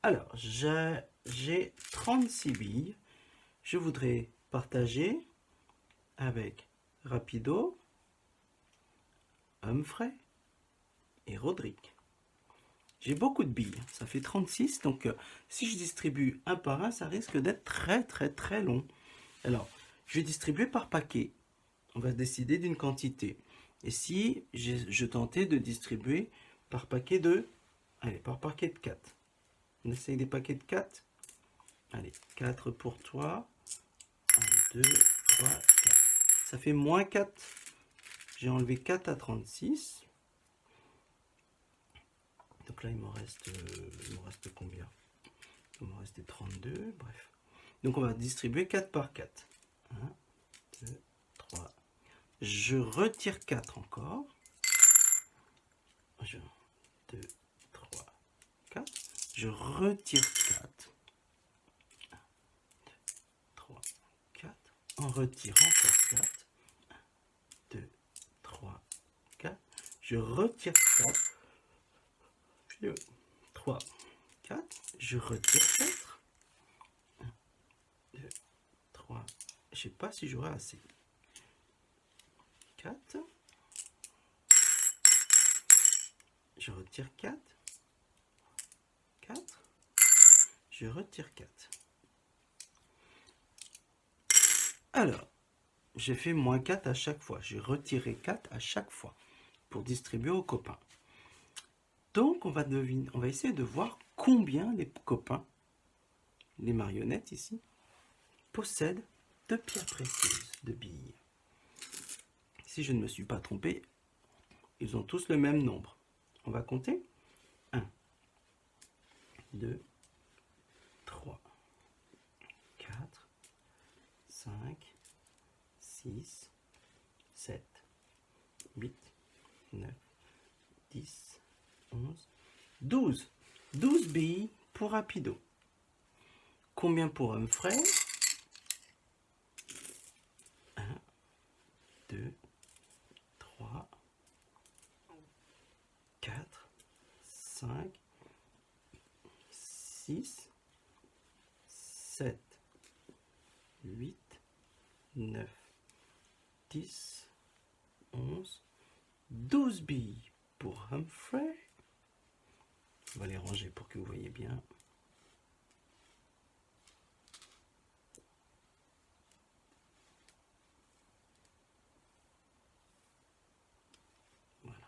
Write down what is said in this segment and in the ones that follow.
Alors, j'ai 36 billes. Je voudrais partager avec Rapido, Humphrey et Roderick. J'ai beaucoup de billes, ça fait 36, donc si je distribue un par un, ça risque d'être très long. Alors, je vais distribuer par paquet. On va décider d'une quantité. Et si je tentais de distribuer par paquet de... Allez, par paquet de 4. On essaye des paquets de 4. Allez, 4 pour toi. 1, 2, 3, 4. Ça fait moins 4. J'ai enlevé 4 à 36. Donc là, il me reste combien? Il me reste 32, bref. Donc on va distribuer 4 par 4. 1, 2, 3. Je retire 4 encore. 1, 2, 3, 4. Je retire 4. 1, 2, 3, 4. On retire encore 4. 1, 2, 3, 4. Je retire 4. 2, 3, 4. Je retire 4. 1, 2, 3. Je ne sais pas si j'aurai assez. 4. Je retire 4. 4. Je retire 4. Alors, j'ai fait moins 4 à chaque fois. J'ai retiré 4 à chaque fois pour distribuer aux copains. Donc, on va essayer de voir combien les copains, les marionnettes ici, possèdent de pierres précieuses, de billes. Si je ne me suis pas trompé, ils ont tous le même nombre. On va compter. 1, 2, 3, 4, 5, 6, 7, 8, 9, 10, 11, 12. 12 billes pour Rapido. Combien pour Humphrey? 1, 2, 3, 4, 5, 6, 7, 8, 9, 10, 11, 12 billes pour Humphrey. On va les ranger pour que vous voyez bien. Voilà.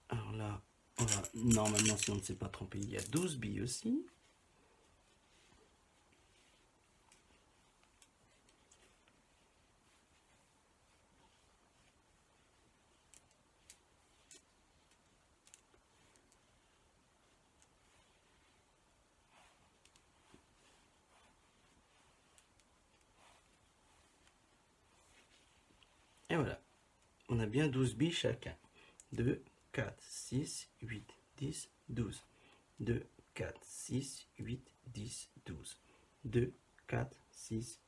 Alors là, on va, normalement, si on ne s'est pas trompé, il y a 12 billes aussi. Et voilà, on a bien 12 billes chacun. 2, 4, 6, 8, 10, 12. 2, 4, 6, 8, 10, 12. 2, 4, 6,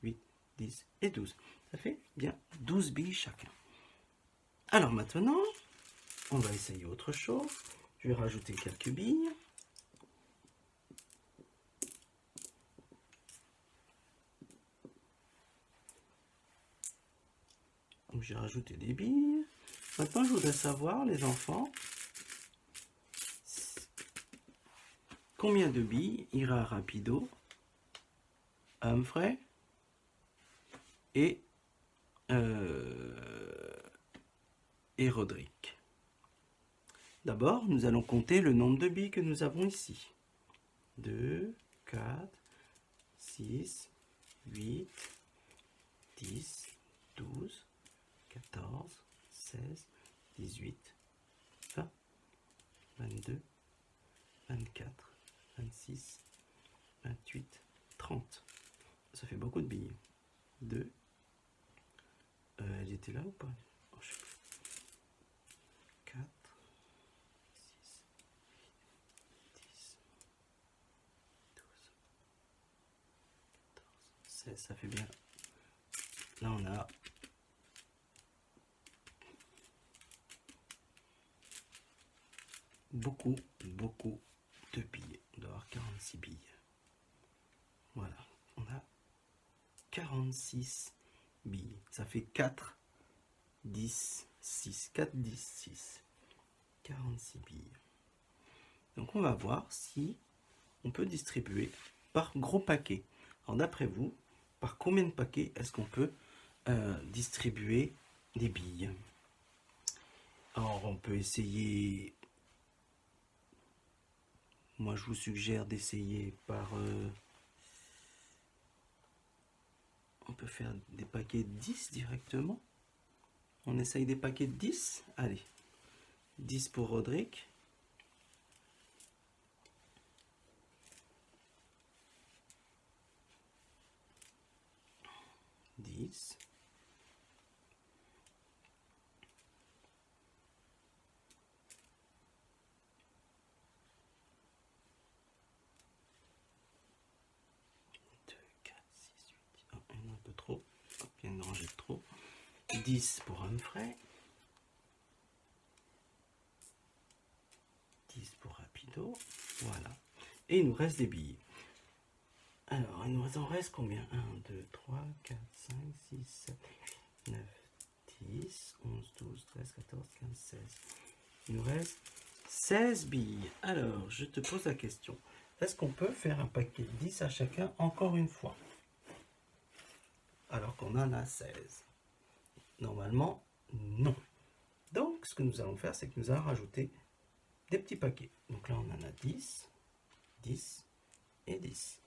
8, 10 et 12. Ça fait bien 12 billes chacun. Alors maintenant, on va essayer autre chose. Je vais rajouter quelques billes. Donc j'ai rajouté des billes. Maintenant, je voudrais savoir, les enfants, combien de billes ira Rapido, Humphrey et Roderick. D'abord, nous allons compter le nombre de billes que nous avons ici. 2, 4, 6, 8, 10, 12, 14, 16, 18, 20, 22, 24, 26, 28, 30. Ça fait beaucoup de billes. 2. Elle était là ou pas? Oh, je sais plus. 4, 6, 10, 12, 14, 16. Ça fait bien. Là, on a beaucoup de billes. On doit avoir 46 billes. Voilà, on a 46 billes. Ça fait 4, 10, 6. 4, 10, 6. 46 billes. Donc on va voir si on peut distribuer par gros paquet. Alors d'après vous, par combien de paquets est-ce qu'on peut distribuer des billes? Alors on peut essayer, moi je vous suggère d'essayer par, on peut faire des paquets de 10 directement. On essaye des paquets de 10. Allez, 10 pour Rodrigue. 10. 2, 4, 6, 8. Oh, il y en a un peu trop. Hop, il y a une rangée de trop. 10 pour Humphrey. 10 pour Rapido. Voilà. Et il nous reste des billes. Alors, il nous en reste combien? 1, 2, 3, 4, 5, 6, 7, 8, 9, 10, 11, 12, 13, 14, 15, 16. Il nous reste 16 billes. Alors, je te pose la question. Est-ce qu'on peut faire un paquet de 10 à chacun encore une fois? Alors qu'on en a 16. Normalement, non. Donc, ce que nous allons faire, c'est que nous allons rajouter des petits paquets. Donc là, on en a 10, 10 et 10.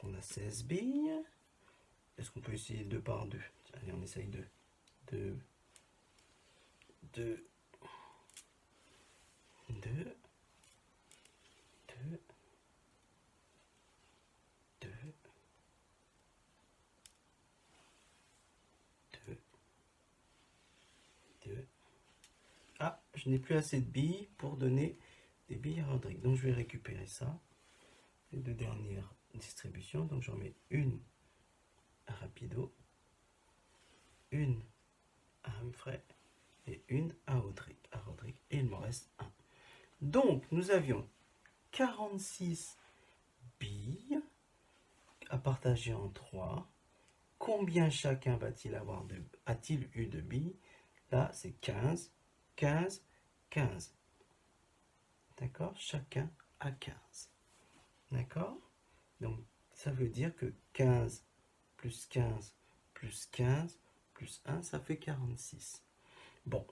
On a 16 billes. Est-ce qu'on peut essayer 2 par 2? Allez, on essaye 2. 2. 2. 2. 2. 2. 2. 2. Ah, je n'ai plus assez de billes pour donner des billes à Rodrigue. Donc je vais récupérer ça. Les deux dernières distributions. Donc j'en mets une à Rapido, une à Humphrey et une à Rodrigue. Et il m'en reste un. Donc nous avions 46 billes à partager en 3. Combien chacun a-t-il eu de billes? Là, c'est 15, 15, 15. D'accord? Chacun a 15. D'accord? Donc, ça veut dire que 15 plus 15 plus 15 plus 1, ça fait 46. Bon.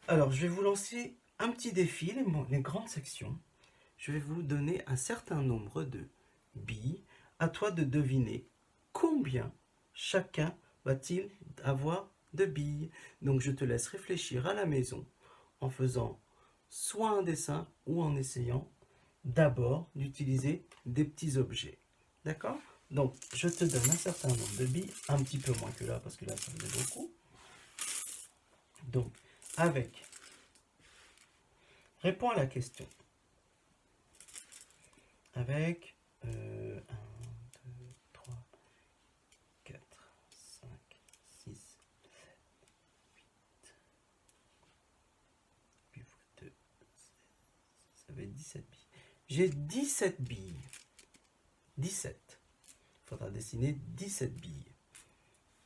Alors, je vais vous lancer un petit défi, les grandes sections. Je vais vous donner un certain nombre de billes. À toi de deviner combien chacun va-t-il avoir de billes. Donc, je te laisse réfléchir à la maison en faisant soit un dessin ou en essayant d'abord d'utiliser des petits objets. D'accord? Donc, je te donne un certain nombre de billes, un petit peu moins que là, parce que là, ça faisait beaucoup. Donc, réponds à la question. Avec 1, 2, 3, 4, 5, 6, 7, 8, 8 fois 2, ça fait 17 billes. J'ai 17 billes. 17. Il faudra dessiner 17 billes.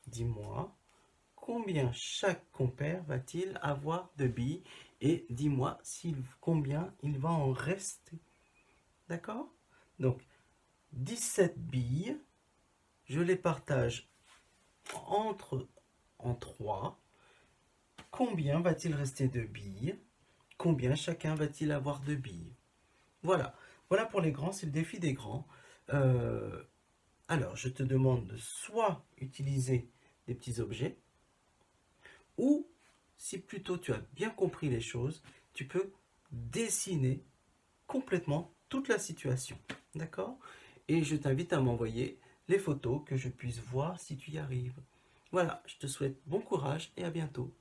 Dis-moi, combien chaque compère va-t-il avoir de billes? Et dis-moi combien il va en rester. D'accord? Donc, 17 billes, je les partage en 3. Combien va-t-il rester de billes? Combien chacun va-t-il avoir de billes? Voilà. Voilà pour les grands, c'est le défi des grands. Alors, je te demande de soit utiliser des petits objets, ou si plutôt tu as bien compris les choses, tu peux dessiner complètement toute la situation. D'accord? Et je t'invite à m'envoyer les photos que je puisse voir si tu y arrives. Voilà, je te souhaite bon courage et à bientôt.